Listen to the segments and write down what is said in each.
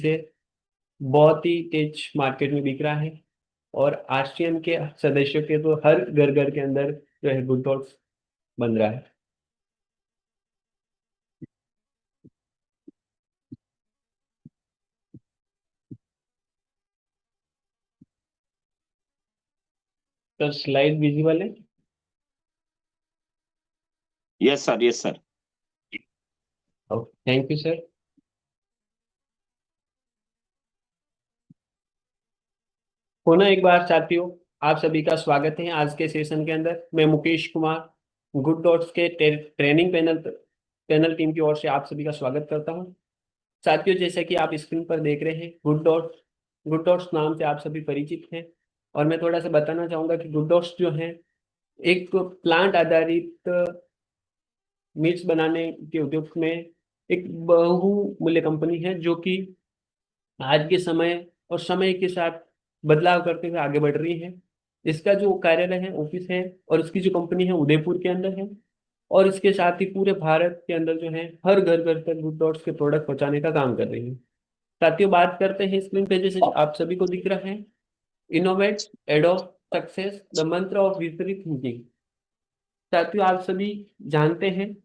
से बहुत ही तेज मार्केट में बिक रहा है। और आसियान के सदस्यों के तो हर घर घर के अंदर जो है गुड डॉट्स बन रहा है। तो स्लाइड विजिबल है। Yes sir, yes sir. Thank you sir. पुनः एक बार साथियों, आप सभी का स्वागत है आज के सेशन के अंदर। मैं मुकेश कुमार, गुड डॉट्स के ट्रेनिंग पैनल टीम की ओर से आप सभी का स्वागत करता हूं। साथियों, जैसे कि आप स्क्रीन पर देख रहे हैं, गुड डॉट्स नाम से आप सभी परिचित हैं। और मैं थोड़ा सा बताना चाहूंगा कि गुड डॉट्स जो है एक प्लांट आधारित मीट्स बनाने के उद्योग में एक बहुमूल्य कंपनी है, जो कि आज के समय और समय के साथ बदलाव करते हुए आगे बढ़ रही है। इसका जो कार्यालय है, ऑफिस है, और इसकी जो कंपनी है उदयपुर के अंदर है। और इसके साथ ही पूरे भारत के अंदर जो है हर घर घर तक गुड डॉट्स के प्रोडक्ट पहुंचाने का काम कर रही है। साथियों, बात करते हैं स्क्रीन पे जैसे आप सभी को दिख रहा है, इनोवेट, एडॉप्ट, सक्सेस, द मंत्र ऑफ विपरीत थिंकिंग। साथियों, आप सभी जानते हैं,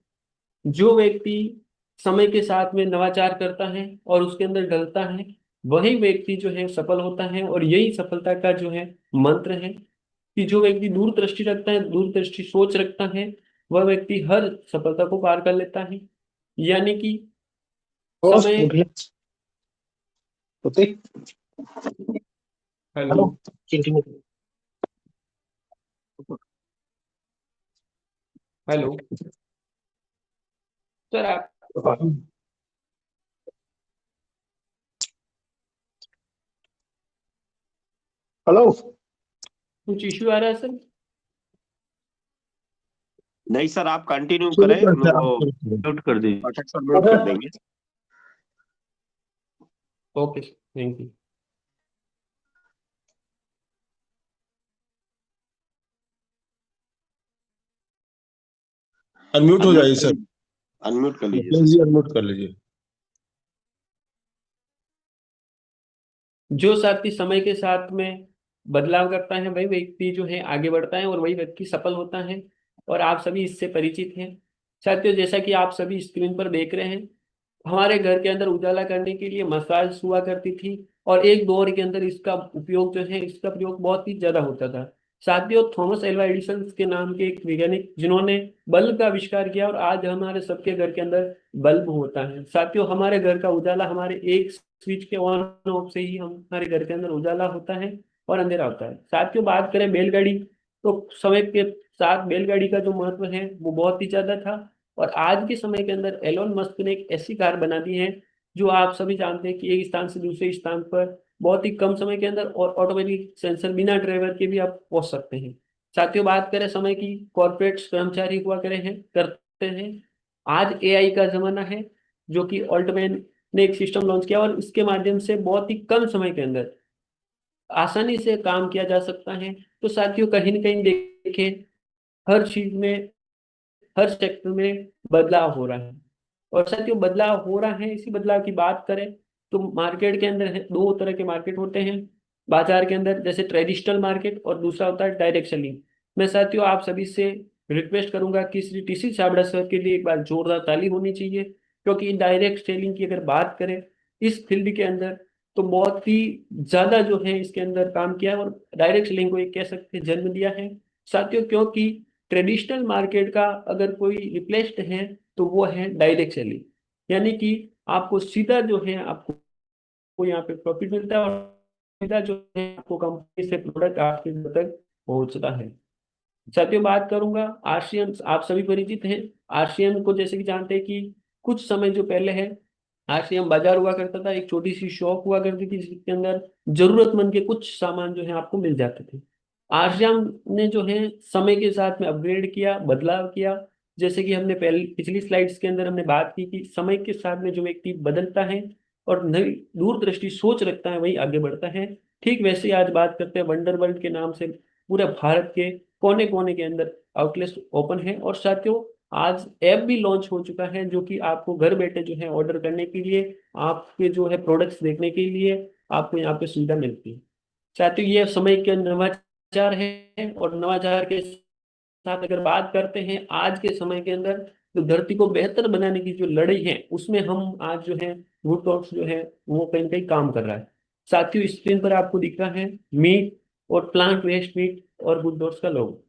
जो व्यक्ति समय के साथ में नवाचार करता है और उसके अंदर ढलता है, वही व्यक्ति जो है सफल होता है। और यही सफलता का जो है मंत्र है कि जो व्यक्ति दूरदृष्टि रखता है, दूरदृष्टि सोच रखता है, वह व्यक्ति हर सफलता को पार कर लेता है। यानी कि समय। हेलो। हेलो सर, आप हेलो, कुछ इश्यू आ रहा है सर? नहीं सर, आप कंटिन्यू करें, वो म्यूट कर दीजिए, पाठक सर म्यूट कर देंगे। Okay, thank you. अनम्यूट हो जाइए सर। अनम्यूट कर लीजिए मुकेश सर। जी, अनम्यूट कर लीजिए। जो साथी समय के साथ में बदलाव करता है, वही व्यक्ति जो है आगे बढ़ता है और वही व्यक्ति सफल होता है। और आप सभी इससे परिचित हैं। साथियों, जैसा कि आप सभी स्क्रीन पर देख रहे हैं, हमारे घर के अंदर उजाला करने के लिए मसाज हुआ करती थी। और एक दौर के अंदर इसका उपयोग जो है, इसका प्रयोग बहुत ही ज्यादा होता था। साथियों, थॉमस एल्वा एडिसन के नाम के एक वैज्ञानिक, जिन्होंने बल्ब का आविष्कार किया, और आज हमारे सबके घर के अंदर बल्ब होता है। साथियों, हमारे घर का उजाला हमारे एक स्विच के ऑन ऑफ से ही हमारे घर के अंदर उजाला होता है और अंधेरा होता है। साथियों, बात करें बैलगाड़ी, तो समय के साथ बैलगाड़ी का जो महत्व है वो बहुत ही ज्यादा था। और आज के समय के अंदर एलोन मस्क ने एक ऐसी कार बना दी है, जो आप सभी जानते हैं कि एक स्थान से दूसरे स्थान पर बहुत ही कम समय के अंदर और ऑटोमेटिक सेंसर बिना ड्राइवर के भी आप पहुंच सकते हैं। साथियों, बात करें समय की, कॉर्पोरेट कर्मचारी हुआ करते हैं। आज एआई का जमाना है, जो कि ऑल्टमैन ने एक सिस्टम लॉन्च किया, और इसके माध्यम से बहुत ही कम समय के अंदर आसानी से काम किया जा सकता है। तो साथियों, कहीं ना कहीं देखें, हर चीज में, हर सेक्टर में बदलाव हो रहा है। और साथियों, बदलाव हो रहा है, इसी बदलाव की बात करें तो मार्केट के अंदर दो तरह के मार्केट होते हैं बाजार के अंदर, जैसे ट्रेडिशनल मार्केट और दूसरा होता है डायरेक्ट सेलिंग। मैं साथियों आप सभी से रिक्वेस्ट करूंगा कि श्री टीसी छाबड़ा सर के लिए एक बार जोरदार ताली होनी चाहिए, क्योंकि डायरेक्ट सेलिंग की अगर बात करें इस फील्ड के अंदर, तो बहुत ही ज्यादा जो है इसके अंदर काम किया है, और डायरेक्ट सेलिंग को एक कह सकते हैं जन्म दिया है। साथियों, क्योंकि ट्रेडिशनल मार्केट का अगर कोई रिप्लेस्ड है तो वो है डायरेक्ट सेलिंग। यानी कि आपको सीधा जो है आपको यहाँ पे प्रॉफिट मिलता है, और सीधा जो है आपको कंपनी से प्रोडक्ट आपके घर तक पहुंचता है। साथियों, बात करूंगा आरसीएम, आप सभी परिचित हैं आरसीएम को, जैसे कि जानते हैं कि कुछ समय जो पहले है, आरसीएम बाजार हुआ करता था, एक छोटी सी शॉप हुआ करती थी जिसके अंदर जरूरतमंद के कुछ सामान जो है आपको मिल जाते थे। आरसीएम ने जो है समय के साथ में अपग्रेड किया, बदलाव किया। जैसे कि हमने पहले पिछली स्लाइड्स के अंदर हमने बात की कि समय के साथ में जो व्यक्ति बदलता है और नई दूरदृष्टि सोच रखता है, वही आगे बढ़ता है। ठीक वैसे ही आज बात करते हैं वंडर वर्ल्ड के नाम से पूरे भारत के कोने कोने के अंदर आउटलेट ओपन है। और साथियों, आज ऐप भी लॉन्च हो चुका है जो कि आपको घर बैठे जो है ऑर्डर करने के लिए, आपके जो है प्रोडक्ट्स देखने के लिए आपको यहाँ पे सुविधा मिलती है। साथियों ये समय के नवाचार है, और नवाचार के साथ अगर बात करते हैं आज के समय के अंदर, तो धरती को बेहतर बनाने की जो लड़ाई है उसमें हम आज जो है गुड डॉट्स जो है वो कहीं ना कहीं काम कर रहा है। साथियों स्क्रीन पर आपको दिख रहा है मीट और प्लांट वेस्ट मीट और गुड डॉट्स का लोगो।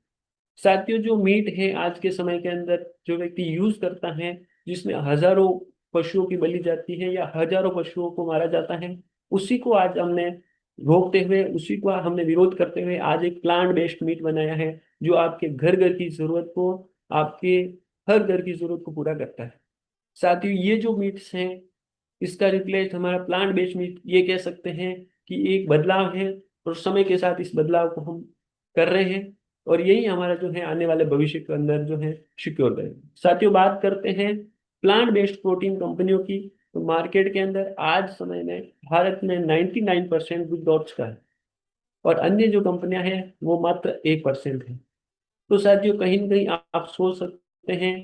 साथियों जो मीट है आज के समय के अंदर जो व्यक्ति यूज करता है, जिसमें हजारों पशुओं की बलि जाती है या हजारों पशुओं को मारा जाता है, उसी को आज हमने रोकते हुए, उसी को हमने विरोध करते हुए आज एक प्लांट बेस्ड मीट बनाया है जो आपके घर घर की जरूरत को, आपके हर घर की जरूरत को पूरा करता है। साथियों ये जो मीट्स हैं, इसका रिप्लेस हमारा प्लांट बेस्ड मीट, ये कह सकते हैं कि एक बदलाव है, और समय के साथ इस बदलाव को हम कर रहे हैं, और यही हमारा जो है आने वाले भविष्य के अंदर जो है सिक्योर करेगा। साथियों बात करते हैं प्लांट बेस्ड प्रोटीन कंपनियों की, तो मार्केट के अंदर आज समय में भारत में 99% गुड डॉट्स का है, और अन्य जो कंपनियां हैं वो मात्र 1% है। तो साथियों कहीं ना कहीं आप सोच सकते हैं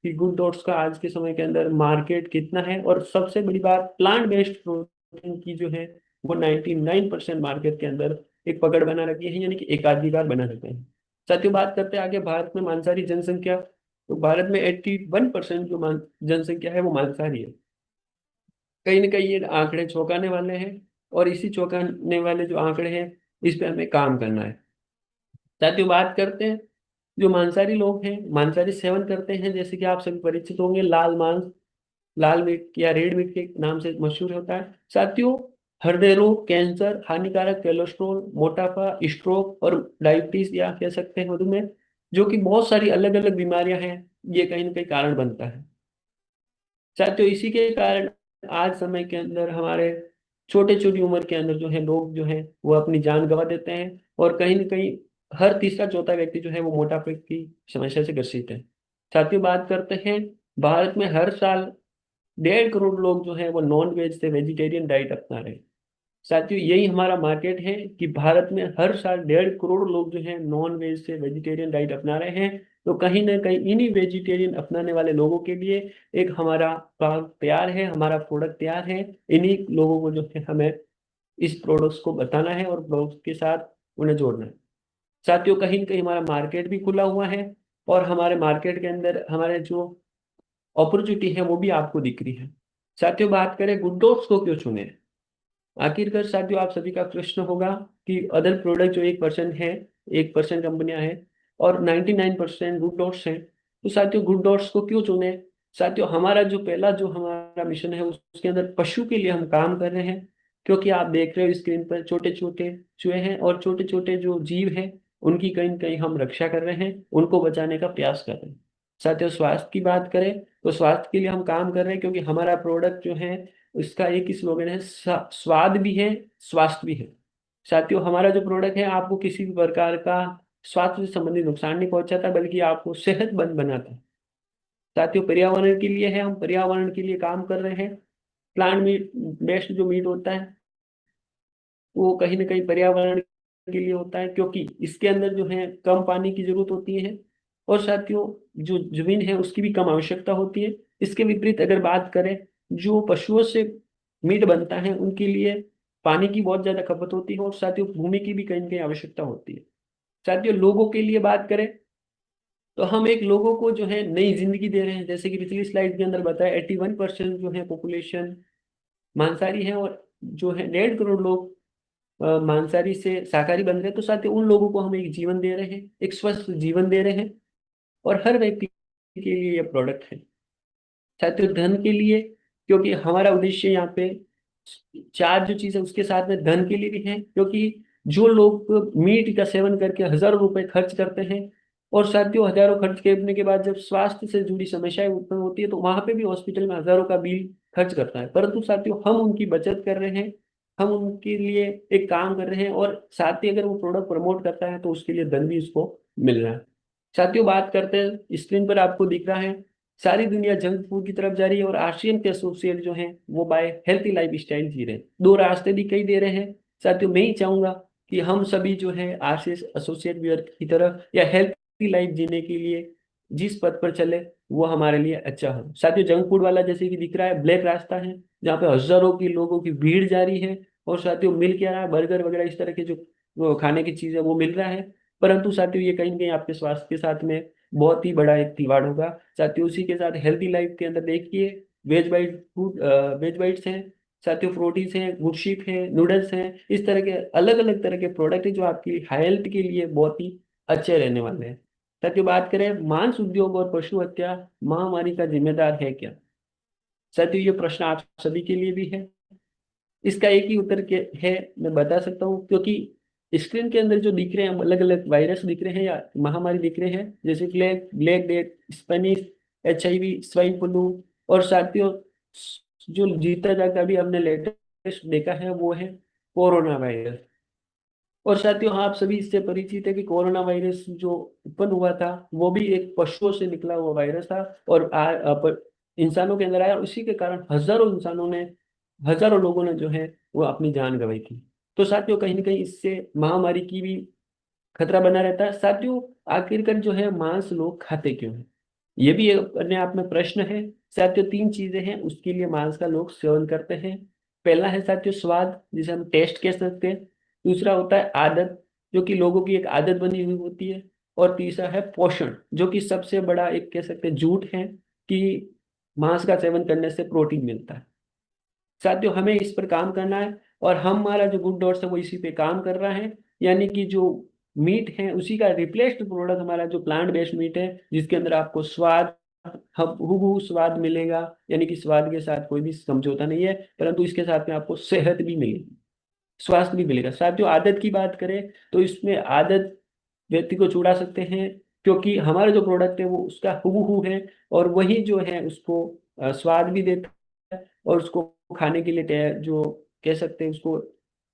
कि गुड डॉट्स का आज के समय के अंदर मार्केट कितना है, और सबसे बड़ी बात प्लांट बेस्ड प्रोटीन की जो है वो 99% मार्केट के अंदर एक पकड़ बना रखी है, यानी कि एकाधिकार बना रखे हैं। साथियों बात करते हैं आगे भारत में मांसाहारी जनसंख्या, तो भारत में 81% जो जनसंख्या है वो मांसाहारी है। कहीं ना कहीं ये आंकड़े चौंकाने वाले हैं, और इसी चौंकाने वाले जो आंकड़े हैं इस पे हमें काम करना है। साथियों बात करते हैं जो मांसाहारी लोग हैं, मांसाहारी सेवन करते हैं, जैसे कि आप सभी परिचित होंगे लाल मांस, लाल मीट या रेड मीट के नाम से मशहूर होता है। साथियों हृदय रोग, कैंसर, हानिकारक कोलेस्ट्रॉल, मोटापा, स्ट्रोक और डायबिटीज या कह सकते हैं मधुमेह, जो कि बहुत सारी अलग अलग बीमारियां हैं, ये कहीं ना कहीं कारण बनता है। साथियों इसी के कारण आज समय के अंदर हमारे छोटे छोटी उम्र के अंदर जो है लोग जो है वो अपनी जान गंवा देते हैं, और कहीं ना कहीं हर तीसरा चौथा व्यक्ति जो है वो मोटापे की समस्या से ग्रसित है। साथियों बात करते हैं भारत में हर साल 1.5 करोड़ लोग जो है वो नॉन वेज से वेजिटेरियन डाइट अपना रहे हैं। साथियों यही हमारा मार्केट है कि भारत में हर साल 1.5 करोड़ लोग जो है नॉन वेज से वेजिटेरियन डाइट अपना रहे हैं। तो कहीं ना कहीं इन्हीं वेजिटेरियन अपनाने वाले लोगों के लिए एक हमारा प्रोडक्ट तैयार है, हमारा प्रोडक्ट तैयार है। इन्हीं लोगों को जो है हमें इस प्रोडक्ट्स को बताना है और प्रोडक्ट के साथ उन्हें जोड़ना है। साथियों कहीं ना कहीं हमारा मार्केट भी खुला हुआ है, और हमारे मार्केट के अंदर हमारे जो अपॉर्चुनिटी है वो भी आपको दिख रही है। साथियों बात करें गुड डॉट्स को क्यों चुने, आखिरकार साथियों आप सभी का प्रश्न होगा कि अदर प्रोडक्ट जो 1% है, 1% कंपनियां हैं और 99% गुड डॉट्स हैं, तो साथियों गुड डॉट्स को क्यों चुने। साथियों हमारा जो पहला जो हमारा मिशन है उसके अंदर पशु के लिए हम काम कर रहे हैं, क्योंकि आप देख रहे हो स्क्रीन पर छोटे छोटे चूहे हैं और छोटे छोटे जो जीव हैं उनकी कहीं न कहीं हम रक्षा कर रहे हैं, उनको बचाने का प्रयास कर रहे हैं। साथियों स्वास्थ्य की बात करें तो स्वास्थ्य के लिए हम काम कर रहे हैं, क्योंकि हमारा प्रोडक्ट जो है इसका एक ही स्लोगन है, स्वाद भी है स्वास्थ्य भी है। साथियों हमारा जो प्रोडक्ट है आपको किसी भी प्रकार का स्वास्थ्य से संबंधित नुकसान नहीं पहुंचाता, बल्कि आपको सेहतमंद बनाता है। साथियों पर्यावरण के लिए है, हम पर्यावरण के लिए काम कर रहे हैं। प्लांट मीट बेस्ड जो मीट होता है वो कहीं ना कहीं पर्यावरण के लिए होता है, क्योंकि इसके अंदर जो है कम पानी की जरूरत होती है, और साथियों जो जमीन है उसकी भी कम आवश्यकता होती है। इसके विपरीत अगर बात करें जो पशुओं से मीट बनता है उनके लिए पानी की बहुत ज्यादा खपत होती है, और साथियों भूमि की भी कहीं ना कहीं आवश्यकता होती है। साथियों लोगों के लिए बात करें तो हम एक लोगों को जो है नई जिंदगी दे रहे हैं, जैसे कि पिछली स्लाइड के अंदर बताया 81% जो है पॉपुलेशन मांसाहारी है, और जो है 1.5 करोड़ लोग मांसाहारी से शाकाहारी बन रहे हैं। तो साथियों उन लोगों को हम एक जीवन दे रहे हैं, एक स्वस्थ जीवन दे रहे हैं, और हर व्यक्ति के लिए ये प्रोडक्ट है। साथियों धन के लिए, क्योंकि हमारा उद्देश्य यहाँ पे चार जो चीज है उसके साथ में धन के लिए भी है, क्योंकि जो लोग मीट का सेवन करके हजारों रुपए खर्च करते हैं, और साथियों हजारों खर्च करने के बाद जब स्वास्थ्य से जुड़ी समस्याएं उत्पन्न होती है तो वहां पे भी हॉस्पिटल में हजारों का बिल खर्च करता है, परंतु साथियों हम उनकी बचत कर रहे हैं, हम उनके लिए एक काम कर रहे हैं, और साथ ही अगर वो प्रोडक्ट प्रमोट करता है तो उसके लिए धन भी उसको मिल रहा है। साथियों बात करते हैं स्क्रीन पर आपको दिख रहा है सारी दुनिया जंक फूड की तरफ जा रही है, और आशियन के एसोसिएट जो हैं वो बाय हेल्थी लाइफ स्टाइल जी रहे हैं, दो रास्ते दिखाई दे रहे हैं। साथियों मैं ही चाहूंगा कि हम सभी जो है आशीष एसोसिएट वियर की तरफ या हेल्थी लाइफ जीने के लिए जिस पथ पर चले वो हमारे लिए अच्छा हो। साथियों, जंक फूड वाला जैसे कि दिख रहा है ब्लैक रास्ता है, जहाँ पे हजारों की लोगों की भीड़ जारी है, और साथियों मिल क्या रहा है, बर्गर वगैरह इस तरह के जो वो खाने की चीज है वो मिल रहा है। परंतु साथियों ये कहीं ना कहीं आपके स्वास्थ्य के साथ में बहुत ही बड़ा एक खिलवाड़ होगा। साथियों उसी के साथ हेल्थी लाइफ के अंदर देखिए, veg bite food, veg bites हैं साथियों, प्रोटीन्स हैं, गुड शिप हैं, नूडल्स हैं, इस तरह के अलग अलग तरह के प्रोडक्ट है जो आपकी हेल्थ के लिए बहुत ही अच्छे रहने वाले हैं। साथियों बात करें मांस उद्योग और पशु हत्या महामारी का जिम्मेदार है क्या। साथियों ये प्रश्न आप सभी के लिए भी है। इसका एक ही उत्तर के है, मैं बता सकता हूँ, क्योंकि स्क्रीन के अंदर जो दिख रहे हैं अलग अलग वायरस दिख रहे हैं या महामारी दिख रहे हैं, जैसे black black death, Spanish, HIV, swine flu, और साथियों जो जीता जाता अभी हमने लेटेस्ट देखा है वो है कोरोना वायरस। और साथियों आप सभी इससे परिचित है कि कोरोना वायरस जो उत्पन्न हुआ था वो भी एक पशुओं से निकला हुआ वायरस था, और इंसानों के अंदर आया, और उसी के कारण हजारों लोगों ने जो है वो अपनी जान गंवाई थी। तो साथियों कहीं ना कहीं इससे महामारी की भी खतरा बना रहता है। साथियों आखिरकार जो है मांस लोग खाते क्यों हैं, ये भी एक अपने आप में प्रश्न है। साथियों तीन चीजें हैं उसके लिए मांस का लोग सेवन करते हैं। पहला है साथियों स्वाद, जिसे हम टेस्ट कह सकते हैं। दूसरा होता है आदत, जो कि लोगों की एक आदत बनी हुई होती है। और तीसरा है पोषण, जो कि सबसे बड़ा एक कह सकते हैं झूठ है कि मांस का सेवन करने से प्रोटीन मिलता है। साथियों हमें इस पर काम करना है, और हमारा जो गुड डॉट्स है वो इसी पे काम कर रहा है। यानी कि जो मीट है उसी का रिप्लेस्ड प्रोडक्ट हमारा जो प्लांट बेस्ड मीट है, जिसके अंदर आपको स्वाद, हूबहू स्वाद मिलेगा, यानी कि स्वाद के साथ कोई भी समझौता नहीं है, परंतु इसके साथ में आपको सेहत भी मिलेगी, स्वास्थ्य भी मिलेगा। साथियों आदत की बात करें तो इसमें आदत व्यक्ति को छुड़ा सकते हैं, क्योंकि हमारा जो प्रोडक्ट है वो उसका हूबहू है, और वही जो है उसको स्वाद भी देता है, और उसको खाने के लिए जो कह सकते हैं उसको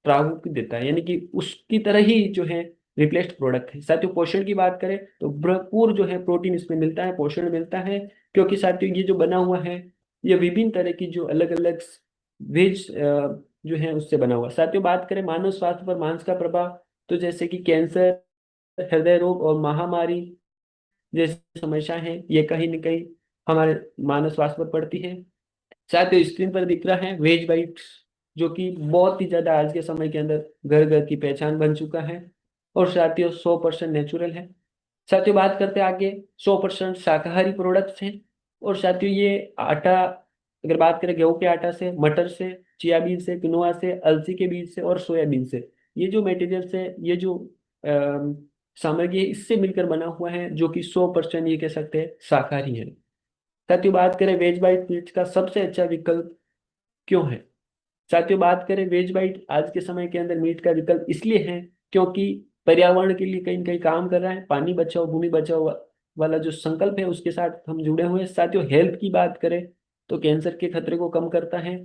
प्रारूप भी देता है, यानी कि उसकी तरह ही जो है रिप्लेस्ड प्रोडक्ट है। साथियों पोषण की बात करें तो भरपूर जो है प्रोटीन इसमें मिलता है, पोषण मिलता है, क्योंकि साथियों ये जो बना हुआ है ये विभिन्न तरह की जो अलग अलग वेज जो है उससे बना हुआ। साथियों बात करें मानव स्वास्थ्य पर मांस का प्रभाव, तो जैसे कि कैंसर, हृदय रोग और महामारी जैसी समस्या है ये कहीं ना कहीं हमारे मानव स्वास्थ्य पर पड़ती है। साथियों स्क्रीन पर दिख रहा है वेज बाइट्स, जो कि बहुत ही ज्यादा आज के समय के अंदर घर घर की पहचान बन चुका है, और साथियों 100% नेचुरल है। साथियों बात करते हैं आगे, 100% शाकाहारी प्रोडक्ट्स हैं। और साथियों ये आटा, अगर बात करें गेहूं के आटा से, मटर से, चिया बीन से, किनोआ से, अलसी के बीज से और सोयाबीन से, ये जो मटेरियल्स है, ये जो अम, सामग्री है इससे मिलकर बना हुआ है, जो कि 100% ये कह सकते हैं शाकाहारी है। साथियों बात करें वेज बाइट मीट्स का सबसे अच्छा विकल्प क्यों है। साथियों बात करें वेज बाइट आज के समय के अंदर मीट का विकल्प इसलिए है क्योंकि पर्यावरण के लिए कहीं न कहीं काम कर रहा है, पानी बचाओ भूमि बचाओ वाला जो संकल्प है उसके साथ हम जुड़े हुए हैं। साथियों हेल्थ की बात करें तो कैंसर के खतरे को कम करता है,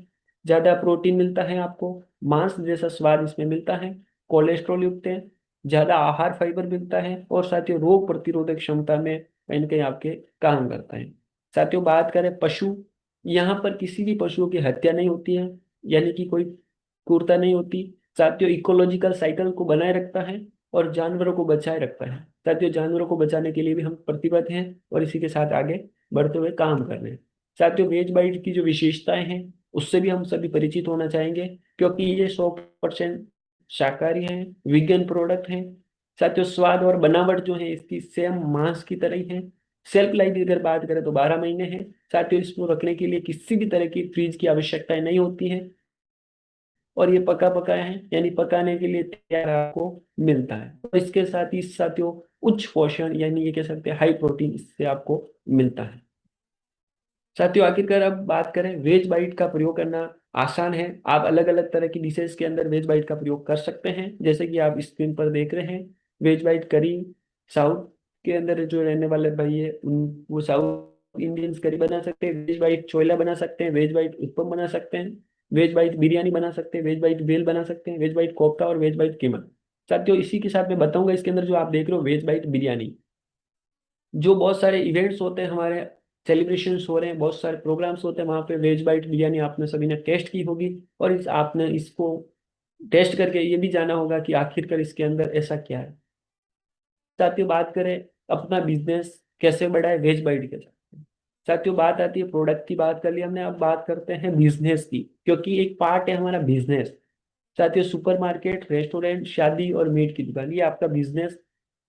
ज्यादा प्रोटीन मिलता है आपको, मांस जैसा स्वाद इसमें मिलता है, कोलेस्ट्रॉल युक्त है, ज्यादा आहार फाइबर मिलता है, और साथियों रोग प्रतिरोधक क्षमता में कहीं न कहीं आपके काम करता है। साथियों बात करें पशु, यहाँ पर किसी भी पशुओं की हत्या नहीं होती है, यानी कि कोई क्रूरता नहीं होती। साथियों इकोलॉजिकल साइकिल को बनाए रखता है और जानवरों को बचाए रखता है। साथियों जानवरों को बचाने के लिए भी हम प्रतिबद्ध हैं और इसी के साथ आगे बढ़ते हुए काम कर रहे हैं। साथियों वेज बाइट की जो विशेषताएं हैं उससे भी हम सभी परिचित होना चाहेंगे, क्योंकि ये 100% शाकाहारी हैं, वीगन प्रोडक्ट हैं। साथियों स्वाद और बनावट जो है इसकी सेम मांस की तरह ही है। सेल्फ लाइफ की अगर बात करें तो 12 महीने है। साथियों इसको रखने के लिए किसी भी तरह की फ्रीज की आवश्यकता नहीं होती है, और ये पका पकाया है, यानी पकाने के लिए तैयार आपको मिलता है। तो इसके साथ ही साथियों उच्च पोषण, यानी ये कह सकते हैं हाई प्रोटीन इससे आपको मिलता है। साथियों आखिरकार अब बात करें वेज बाइट का प्रयोग करना आसान है। आप अलग अलग तरह की डिशेज के अंदर वेज बाइट का प्रयोग कर सकते हैं, जैसे कि आप स्क्रीन पर देख रहे हैं वेज बाइट करी। साउथ के अंदर जो रहने वाले भाई है उन वो साउथ इंडियंस करी बना सकते हैं, वेज बाइट छोला बना सकते हैं, वेज बाइट उत्पम बना सकते हैं, वेज बाइट बिरयानी बना सकते हैं, वेज बाइट भेल बना सकते हैं, वेज बाइट कोफ्ता और वेज बाइट कीमा। साथियों इसी के साथ मैं बताऊंगा इसके अंदर जो आप देख रहे हो वेज बाइट बिरयानी, जो बहुत सारे इवेंट्स होते हैं हमारे, सेलिब्रेशंस हो रहे हैं, बहुत सारे प्रोग्राम्स होते हैं, वहाँ पे वेज बाइट बिरयानी आपने सभी ने टेस्ट की होगी, और आपने इसको टेस्ट करके ये भी जाना होगा कि आखिरकार इसके अंदर ऐसा क्या है। साथियों बात करें अपना बिजनेस कैसे बढ़ा है? वेज बाइट के साथ। साथियों बात आती है प्रोडक्ट की, बात कर ली हमने, अब बात करते हैं बिजनेस की, क्योंकि एक पार्ट है हमारा बिजनेस। साथियों सुपरमार्केट, रेस्टोरेंट, शादी और मीट की दुकान, ये आपका बिजनेस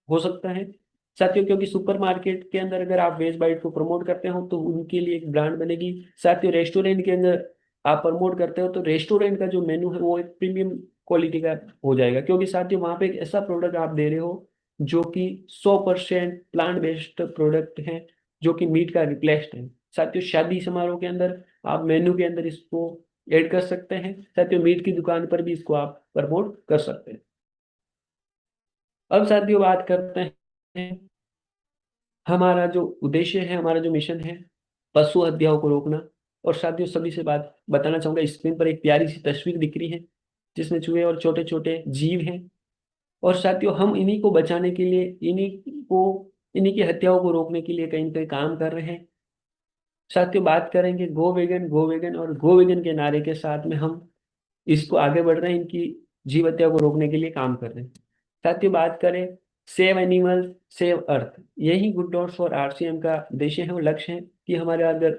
हो सकता है। साथियों क्योंकि सुपरमार्केट के अंदर अगर आप वेज बाइट को प्रमोट करते हो तो उनके लिए एक ब्रांड बनेगी। साथियों रेस्टोरेंट के अंदर आप प्रमोट करते हो तो रेस्टोरेंट का जो मेनू है वो एक प्रीमियम क्वालिटी का हो जाएगा, क्योंकि साथियों वहां पे एक ऐसा प्रोडक्ट आप दे रहे हो जो कि 100% प्लांट बेस्ड प्रोडक्ट है, जो कि मीट का रिप्लेस्ड है। साथियों शादी समारोह के अंदर आप मेन्यू के अंदर इसको ऐड कर सकते हैं। साथियों मीट की दुकान पर भी इसको आप प्रमोट कर सकते हैं। अब साथियों बात करते हैं हमारा जो उद्देश्य है, हमारा जो मिशन है, पशु हत्याओं को रोकना। और साथियों सभी से बात बताना चाहूंगा, स्क्रीन पर एक प्यारी सी तस्वीर दिख रही है जिसमें चूहे और छोटे छोटे जीव हैं। और साथियों हम इन्हीं को बचाने के लिए, इन्हीं की हत्याओं को रोकने के लिए कहीं ना कहीं काम कर रहे हैं। साथियों बात करेंगे गो वेगन और गो वेगन के नारे के साथ में हम इसको आगे बढ़ रहे हैं, इनकी जीव हत्या को रोकने के लिए काम कर रहे हैं। साथियों बात करें सेव एनिमल सेव अर्थ, यही गुड डॉट्स फॉर आरसीएम का उद्देश्य है और लक्ष्य है कि हमारे अगर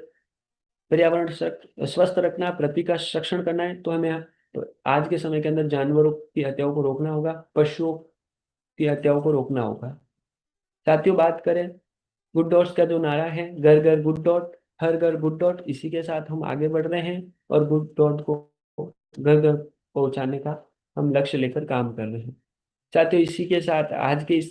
पर्यावरण स्वस्थ रखना, पृथ्वी का संरक्षण करना है तो हमें तो आज के समय के अंदर जानवरों की हत्याओं को रोकना होगा, पशुओं की हत्याओं को रोकना होगा। साथियों बात करें गुड डॉट्स का जो नारा है, घर घर गुड डॉट, हर घर गुड डॉट, इसी के साथ हम आगे बढ़ रहे हैं और गुड डॉट को घर घर पहुंचाने का हम लक्ष्य लेकर काम कर रहे हैं। साथियों इसी के साथ आज के इस